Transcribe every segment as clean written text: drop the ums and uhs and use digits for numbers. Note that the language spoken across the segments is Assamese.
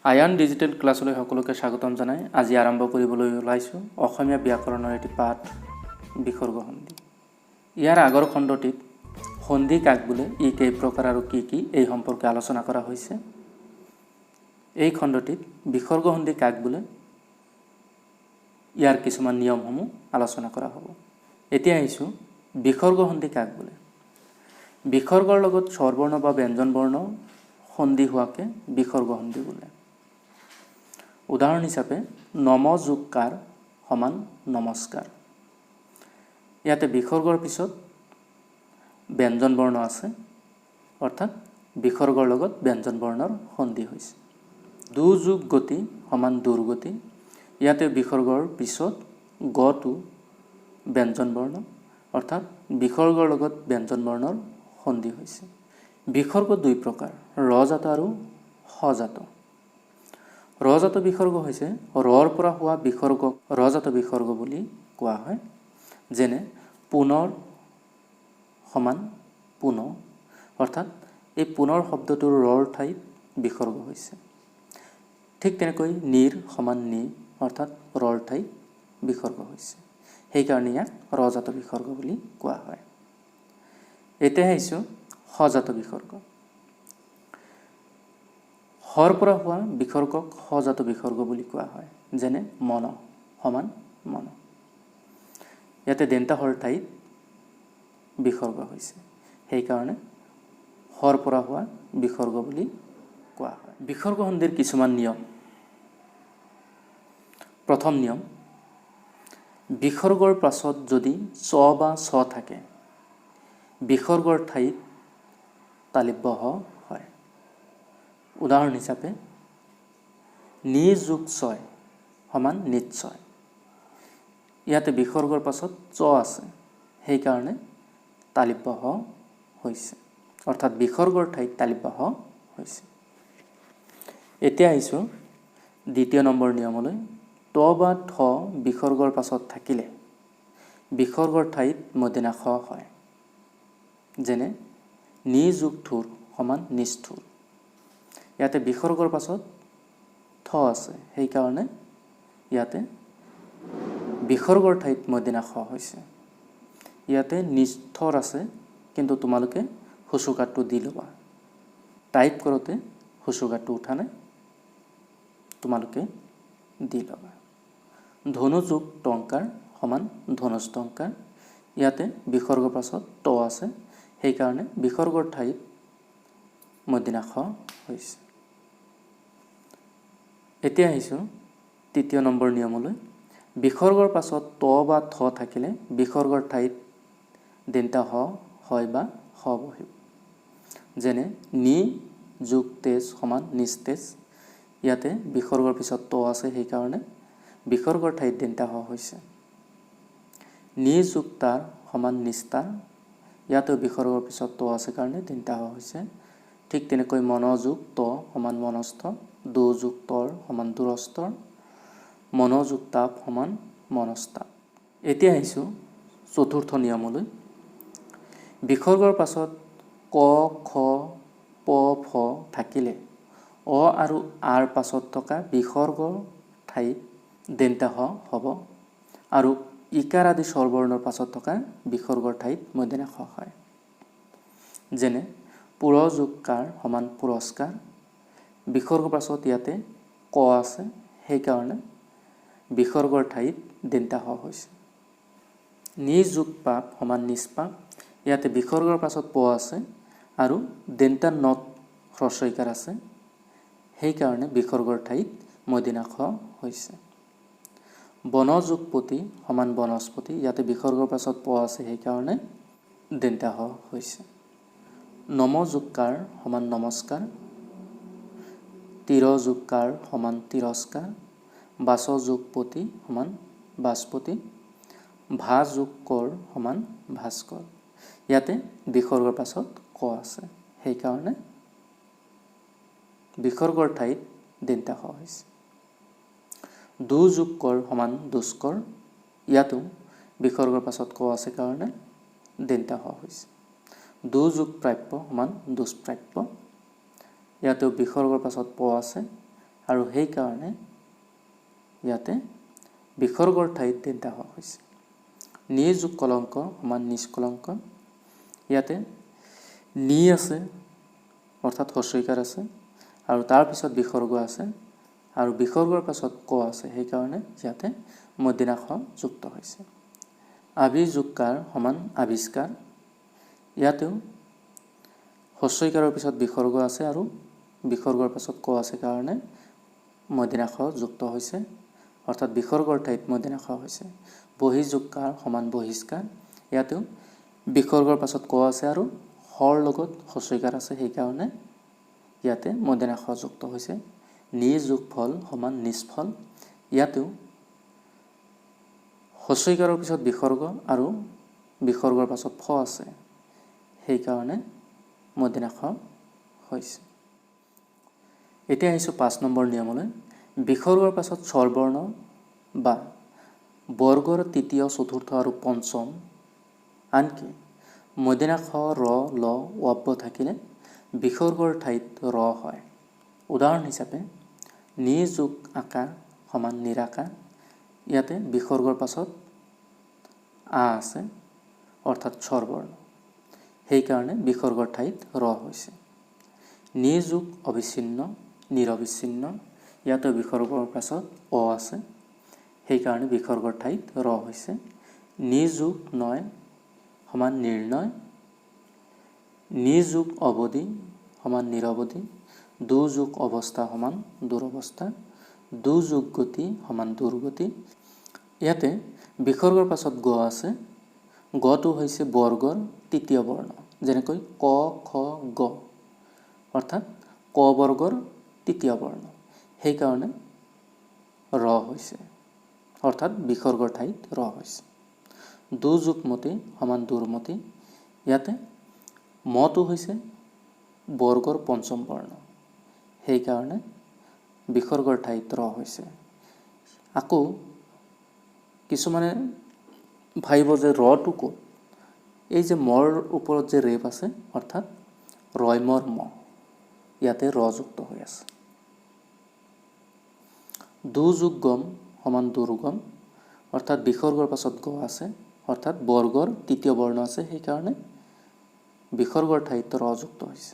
আয়ান ডিজিটেল ক্লাছলৈ সকলোকে স্বাগতম জনাই আজি আৰম্ভ কৰিবলৈ ওলাইছোঁ অসমীয়া ব্যাকৰণৰ এটি পাঠ বিসৰ্গ সন্ধি। ইয়াৰ আগৰ খণ্ডটিত সন্ধি কাক বোলে, ই কেই প্ৰকাৰ আৰু কি এই সম্পৰ্কে আলোচনা কৰা হৈছে। এই খণ্ডটিত বিসৰ্গ সন্ধি কাক বোলে ইয়াৰ কিছুমান নিয়মসমূহ আলোচনা কৰা হ'ব। এতিয়া আহিছোঁ বিসৰ্গ সন্ধি কাক বোলে। বিসৰ্গৰ লগত স্বৰবৰ্ণ বা ব্যঞ্জন বৰ্ণ সন্ধি হোৱাকে বিসৰ্গ সন্ধি বোলে। উদাহৰণ হিচাপে নম যোগ কাৰ সমান নমস্কাৰ। ইয়াতে বিসৰ্গৰ পিছত ব্যঞ্জন বৰ্ণ আছে, অৰ্থাৎ বিসৰ্গৰ লগত ব্যঞ্জন বৰ্ণৰ সন্ধি হৈছে। দু যোগ গতি সমান দুৰ্গতি। ইয়াতে বিসৰ্গৰ পিছত গটো ব্যঞ্জন বৰ্ণ, অৰ্থাৎ বিসৰ্গৰ লগত ব্যঞ্জন বৰ্ণৰ সন্ধি হৈছে। বিসৰ্গ দুই প্ৰকাৰ, ৰজাত আৰু সজাত। ৰজাত বিসৰ্গ হৈছে ৰৰ পৰা হোৱা বিসৰ্গক ৰজাত বিসৰ্গ বুলি কোৱা হয়। যেনে পুনৰ সমান পুন, অৰ্থাৎ এই পুনৰ শব্দটোৰ ৰৰ ঠাইত বিসৰ্গ হৈছে। ঠিক তেনেকৈ নিৰ সমান নি, অৰ্থাৎ ৰৰ ঠাইত বিসৰ্গ হৈছে। সেইকাৰণে ইয়াক ৰজাত বিসৰ্গ বুলি কোৱা হয়। এতিয়া আহিছোঁ সজাত বিসৰ্গ। হৰ পৰা হোৱা বিসৰ্গক সজাত বিসৰ্গ বুলি কোৱা হয়। যেনে মন সমান মন। ইয়াতে দেন্তা হৰ ঠাইত বিসৰ্গ হৈছে, সেইকাৰণে হৰ পৰা হোৱা বিসৰ্গ বুলি কোৱা হয়। বিসৰ্গ সন্ধিৰ কিছুমান নিয়ম। প্ৰথম নিয়ম, বিসৰ্গৰ পাছত যদি চ বা ছ থাকে বিসৰ্গৰ ঠাইত তালিব্য হয়। উদাহৰণ হিচাপে নি যোগ ছয় সমান নিশ্চয়। ইয়াতে বিসৰ্গৰ পাছত চ আছে, সেইকাৰণে তালিব্য হৈছে, অৰ্থাৎ বিসৰ্গৰ ঠাইত তালিব্য হৈছে। এতিয়া আহিছোঁ দ্বিতীয় নম্বৰ নিয়মলৈ। ত বা ঠ বিসৰ্গৰ পাছত থাকিলে বিসৰ্গৰ ঠাইত মদিনা খ হয়। যেনে নি যোগ থুৰ সমান নিষ্ঠুৰ। ইয়াতে বিসৰ্গৰ পাছত ঠ আছে, সেইকাৰণে ইয়াতে বিসৰ্গৰ ঠাইত মদিনা খ হৈছে। ইয়াতে নিষ্ঠৰ আছে, কিন্তু তোমালোকে হুচুকাটো দি ল'বা। টাইপ কৰোঁতে হুচুকাটো উঠা নাই, তোমালোকে দি ল'বা। ধনু যোগ টংকাৰ সমান ধনুষ টংকাৰ। ইয়াতে বিসৰ্গৰ পাছত ট আছে, সেইকাৰণে বিসৰ্গৰ ঠাইত মদিনা খ হৈছে। এতিয়া আহিছোঁ তৃতীয় নম্বৰ নিয়মলৈ। বিসৰ্গৰ পাছত ত বা থ থাকিলে বিসৰ্গৰ ঠাইত দেন্তা হ হয় বা হ বহিব। যেনে নি যোগ তেজ সমান নিস্তেজ। ইয়াতে বিসৰ্গৰ পিছত ত আছে, সেইকাৰণে বিসৰ্গৰ ঠাইত দেন্তা হ হৈছে। নি যোগ তাৰ সমান নিস্তাৰ। ইয়াতেও বিসৰ্গৰ পিছত ত আছে কাৰণে দেন্তা হ হৈছে। ঠিক তেনেকৈ মন যোগ ত সমান মনস্থ। দু যোগ তৰ সমান দুৰস্তৰ। মন যোগ তাপ সমান মনস্তাপ। এতিয়া আহিছোঁ চতুৰ্থ নিয়মলৈ। বিসৰ্গৰ পাছত ক খ প ফ থাকিলে অ আৰু আৰ পাছত থকা বিসৰ্গৰ ঠাইত দেন্তা হ হ'ব, আৰু ইকাৰ আদি স্বৰবৰ্ণৰ পাছত থকা বিসৰ্গৰ ঠাইত মদিনা খ হয়। যেনে পুৰ যোগ কাৰ সমান পুৰস্কাৰ। বিসৰ্গৰ পাছত ইয়াতে ক আছে, সেইকাৰণে বিসৰ্গৰ ঠাইত দেন্তা হ হৈছে। নি যোগ পাপ সমান নিষ্পাপ। ইয়াতে বিসৰ্গৰ পাছত প আছে আৰু দেন্তা নত হ্ৰস্বইকাৰ আছে, সেইকাৰণে বিসৰ্গৰ ঠাইত মদিনা খ হৈছে। বন যোগ পতি সমান বনস্পতি। ইয়াতে বিসৰ্গৰ পাছত প আছে, সেইকাৰণে দেন্তা হ হৈছে। নম যোগ কাৰ সমান নমস্কাৰ। তীৰ যোগ কাৰ সমান তিৰস্কাৰ। বাচ যোগ পতি সমান বাচপতি। ভা যোগ কৰ সমান ভাস্কৰ। ইয়াতে বিসৰ্গৰ পাছত ক আছে, সেইকাৰণে বিসৰ্গৰ ঠাইত দেন্তা হ হৈছে। দু যোগ কৰ সমান দুষ্কৰ। ইয়াতো বিসৰ্গৰ পাছত ক আছে কাৰণে দেন্তা হ হৈছে। দু যোগ প্ৰাপ্য সমান দুষ্প্ৰাপ্য। ইয়াতেও বিসৰ্গৰ পাছত প আছে আৰু সেইকাৰণে ইয়াতে বিসৰ্গৰ ঠাইত দেন্তা হ হৈছে। নি যোগ কলংক সমান নিষ্কলংক। ইয়াতে নি আছে অৰ্থাৎ হস্যইকাৰ আছে আৰু তাৰ পিছত বিসৰ্গ আছে আৰু বিসৰ্গৰ পাছত ক আছে, সেইকাৰণে ইয়াতে মূৰ্ধন্য খ যুক্ত হৈছে। আবিযোগকাৰ সমান আবিষ্কাৰ। ইয়াতেও হস্যইকাৰৰ পিছত বিসৰ্গ আছে আৰু বিসৰ্গৰ পাছত ক আছে কাৰণে মূৰ্ধন্য খ যুক্ত হৈছে, অৰ্থাৎ বিসৰ্গৰ ঠাইত মূৰ্ধন্য খ হৈছে। বহিযোগকাৰ সমান বহিষ্কাৰ। ইয়াতেও বিসৰ্গৰ পাছত ক আছে আৰু হৰ লগত হস্যইকাৰ আছে, সেইকাৰণে ইয়াতে মূৰ্ধন্য খ যুক্ত হৈছে। নিযোগ ফল সমান নিষ্ফল। ইয়াতেও হস্যইকাৰৰ পিছত বিসৰ্গ আৰু বিসৰ্গৰ পাছত ফ আছে, সেইকাৰণে মূৰ্ধন্য খ হৈছে। এতিয়া আহিছোঁ 5 নম্বৰ নিয়মলৈ। বিসৰ্গৰ পাছত স্বৰবৰ্ণ বা বৰ্গৰ তৃতীয়, চতুৰ্থ আৰু পঞ্চম, আনকি মূৰ্ধন্য খ, ৰ, ল, ৱ থাকিলে বিসৰ্গৰ ঠাইত ৰ হয়। উদাহৰণ হিচাপে নি যোগ আকাৰ সমান নিৰাকাৰ। ইয়াতে বিসৰ্গৰ পাছত আ আছে অৰ্থাৎ স্বৰবৰ্ণ, সেইকাৰণে বিসৰ্গৰ ঠাইত ৰ হৈছে। নি যোগ অবিচ্ছিন্ন নিৰবিচ্ছিন্ন। ইয়াতে বিসৰ্গৰ পাছত অ আছে, সেইকাৰণে বিসৰ্গৰ ঠাইত ৰ হৈছে। নি যোগ নয় সমান নিৰ্ণয়। নি যোগ অৱধি সমান নিৰৱধি। দু যোগ অৱস্থা সমান দুৰৱস্থা। দু যোগ গতি সমান দুৰ্গতি। ইয়াতে বিসৰ্গৰ পাছত গ আছে, গটো হৈছে বৰ্গৰ তৃতীয় বৰ্ণ, যেনেকৈ ক, খ, গ, অৰ্থাৎ ক বৰ্গৰ তৃতীয় বৰ্ণ, সেইকাৰণে ৰ হৈছে, অৰ্থাৎ বিসৰ্গৰ ঠাইত ৰ হৈছে। দু যোগ মতি সমান দুৰ্মতি। ইয়াতে মটো হৈছে বৰ্গৰ পঞ্চম বৰ্ণ, সেইকাৰণে বিসৰ্গৰ ঠাইত ৰ হৈছে। আকৌ কিছুমানে ভাবিব যে ৰটো ক'ত? এই যে মৰ ওপৰত যে ৰেপ আছে, অৰ্থাৎ ৰয়মৰ ম, ইয়াতে ৰ যুক্ত হৈ আছে। দু যোগ গম সমান দুৰ্গম, অৰ্থাৎ বিসৰ্গৰ পাছত গ আছে, অৰ্থাৎ বৰ্গৰ তৃতীয় বৰ্ণ আছে, সেইকাৰণে বিসৰ্গৰ ঠাইত ৰ যুক্ত হৈছে।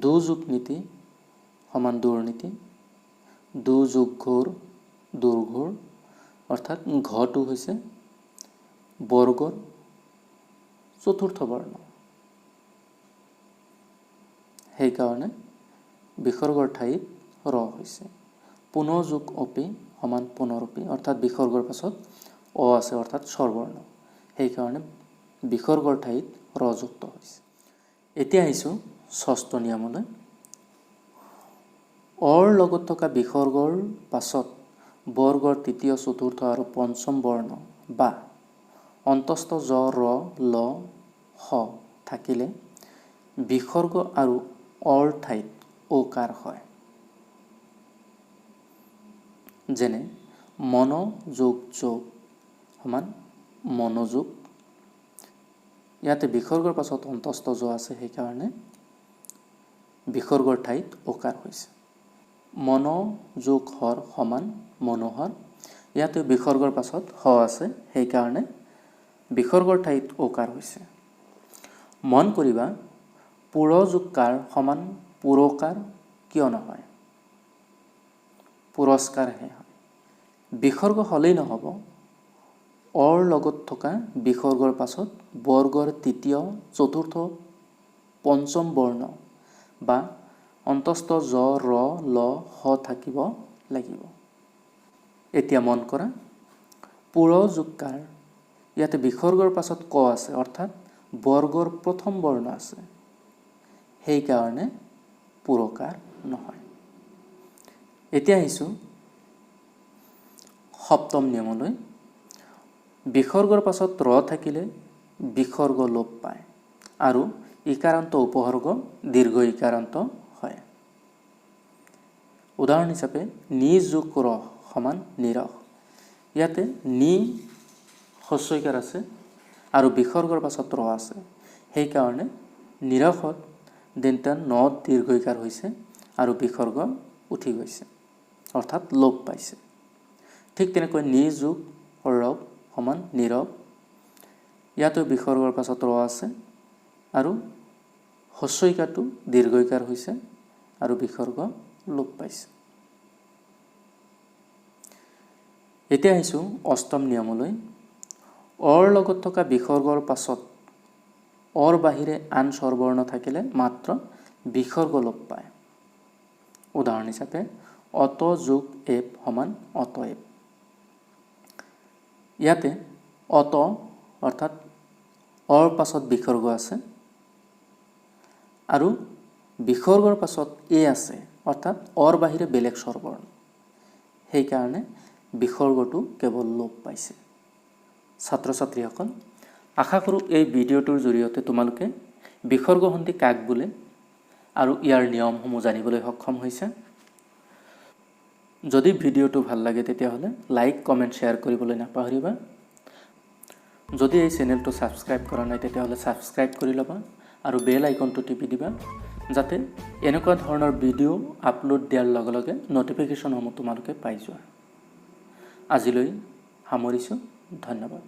দু যোগ নীতি সমান দুৰ্নীতি। দু যোগ ঘোৰ দুৰ্ঘোৰ, অৰ্থাৎ ঘটো হৈছে বৰ্গৰ চতুৰ্থ বৰ্ণ, সেইকাৰণে বিসৰ্গৰ ঠাইত ৰ হৈছে। পুনৰ যোগ অপি সমান পুনৰপি, অৰ্থাৎ বিসৰ্গৰ পাছত অ আছে অৰ্থাৎ স্বৰবৰ্ণ, সেইকাৰণে বিসৰ্গৰ ঠাইত ৰ যুক্ত হৈছে। এতিয়া আহিছোঁ 6ষ্ঠ নিয়মলৈ। অৰ লগত থকা বিসৰ্গৰ পাছত বৰ্গৰ তৃতীয়, চতুৰ্থ আৰু পঞ্চম বৰ্ণ বা অন্তস্থ জ, ৰ, ল, হ থাকিলে বিসৰ্গ আৰু অৰ ঠাইত অকাৰ হয়। যেনে মন যোগ যোগ সমান মনোযোগ। ইয়াতে বিসৰ্গৰ পাছত অন্তস্থ জ আছে, সেইকাৰণে বিসৰ্গৰ ঠাইত অকাৰ হৈছে। মন যোগ হৰ সমান মনোহৰ। ইয়াতে বিসৰ্গৰ পাছত হ আছে, সেইকাৰণে বিসৰ্গৰ ঠাইত অকাৰ হৈছে। মন কৰিবা পুৰ যোগ কাৰ সমান পুৰকাৰ কিয় নহয়? পুৰস্কাৰহে হয়। বিসৰ্গ হ'লেই নহ'ব, অৰ লগত থকা বিসৰ্গৰ পাছত বৰ্গৰ তৃতীয়, চতুৰ্থ, পঞ্চম বৰ্ণ বা অন্তস্থ জ, ৰ, ল, হ থাকিব লাগিব। এতিয়া মন কৰা পুৰ যোগ কাৰ, ইয়াতে বিসৰ্গৰ পাছত ক আছে, অৰ্থাৎ বৰ্গৰ প্ৰথম বৰ্ণ আছে, সেইকাৰণে পুৰকাৰ নহয়। এতিয়া আহিছোঁ 7ম নিয়মলৈ। বিসৰ্গৰ পাছত ৰ থাকিলে বিসৰ্গ লোপ পায় আৰু ইকাৰান্ত উপসৰ্গ দীৰ্ঘ ইকাৰান্ত হয়। উদাহৰণ হিচাপে নি যোগ ৰ সমান নিৰস। ইয়াতে নি হস্যইকাৰ আছে আৰু বিসৰ্গৰ পাছত ৰ আছে, সেইকাৰণে নিৰসত দেন্তা ন দীৰ্ঘ ইকাৰ হৈছে আৰু বিসৰ্গ উঠি গৈছে অৰ্থাৎ লোপ পাইছে। ঠিক তেনেকৈ নি যোগ ৰৱ সমান নীৰৱ, ইয়াতো বিসৰ্গৰ পাছত ৰ আছে আৰু হস্যইকাৰটো দীৰ্ঘইকাৰ হৈছে আৰু বিসৰ্গ লোপ পাইছে। এতিয়া আহিছোঁ অষ্টম নিয়মলৈ। অৰ লগত থকা বিসৰ্গৰ পাছত অৰ বাহিৰে আন স্বৰবৰ্ণ থাকিলে মাত্ৰ বিসৰ্গ লোপ পায়। উদাহৰণ হিচাপে অত যোগ এব সমান অতএব। ইয়াতে অত অৰ্থাৎ অৰ পাছত বিসৰ্গ আছে আৰু বিসৰ্গৰ পাছত এ আছে অৰ্থাৎ অৰ বাহিৰে বেলেগ স্বৰবৰ্ণ, সেইকাৰণে বিসৰ্গটো কেৱল লোপ পাইছে। ছাত্ৰ ছাত্ৰীসকল, আশা কৰোঁ এই ভিডিঅ'টোৰ জৰিয়তে তোমালোকে বিসৰ্গ সন্ধি কাক বোলে আৰু ইয়াৰ নিয়মসমূহ জানিবলৈ সক্ষম হৈছে। যদি ভিডিঅ'টো ভাল লাগে তেতিয়াহ'লে লাইক কমেণ্ট শ্বেয়াৰ কৰিবলৈ নাপাহৰিবা। যদি এই চেনেলটো ছাবস্ক্ৰাইব কৰা নাই তেতিয়াহ'লে ছাবস্ক্ৰাইব কৰি ল'বা আৰু বেল আইকনটো টিপি দিবা, যাতে এনেকুৱা ধৰণৰ ভিডিঅ' আপলোড দিয়াৰ লগে লগে ন'টিফিকেশ্যনসমূহ তোমালোকে পাই যোৱা। আজিলৈ সামৰিছোঁ, ধন্যবাদ।